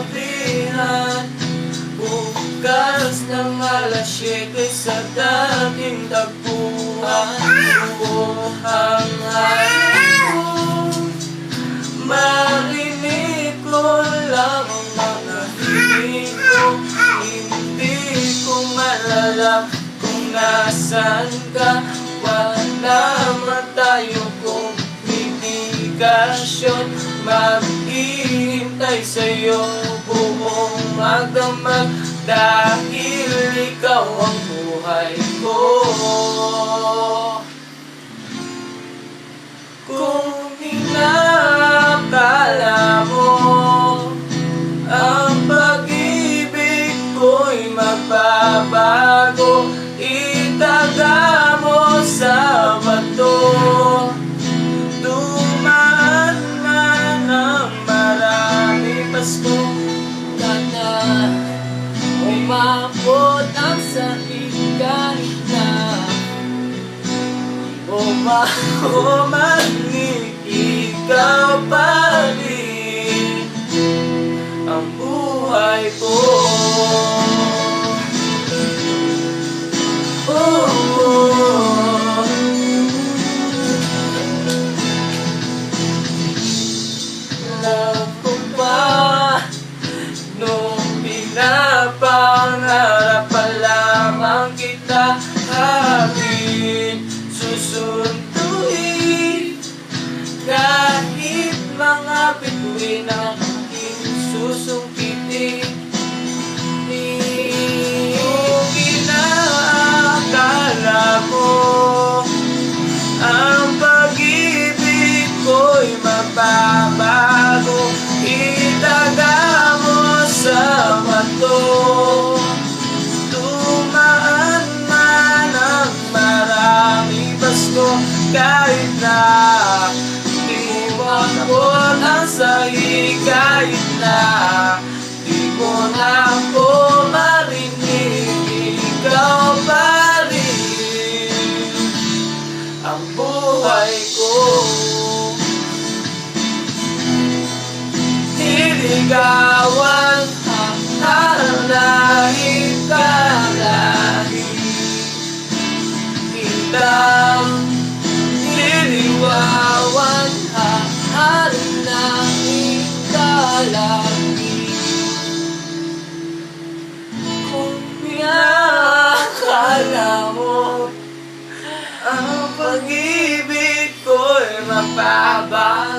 gabihan. Bukas ng alas 7 sa dating tagpuan. Buhang halik marinig ko lang ang mga himig ko. Hindi ko malala kung nasan ka. Wala man tayo komunikasyon. Maghihintay sa'yo buong magdamag, dahil ikaw ang buhay ko. Kung inakala mo ang pag-ibig ko'y magbabago, itaga mo sa bato. Dumaan man ang marami Pasko, sana umabot ang sakit kahit na umanig, ikaw pa rin ang buhay ko. Love ko pa nung pinapangarap pa lamang kita, aking susunduin kahit mga bituin ang aking susungkitin. Kung inaakala mo ang pag-ibig ko'y magbabago, itaga mo sa bato. Dumaan man ang maraming Pasko, kahit na di mo abot ang sahig, kahit na di mo na ako marinig, ikaw pa rin ang buhay ko. Niligawan ang haranahin ka lagi, kitang niliwawan ang haranahin ka lagi. Kung akala mo ang pag-ibig ko'y magbabago,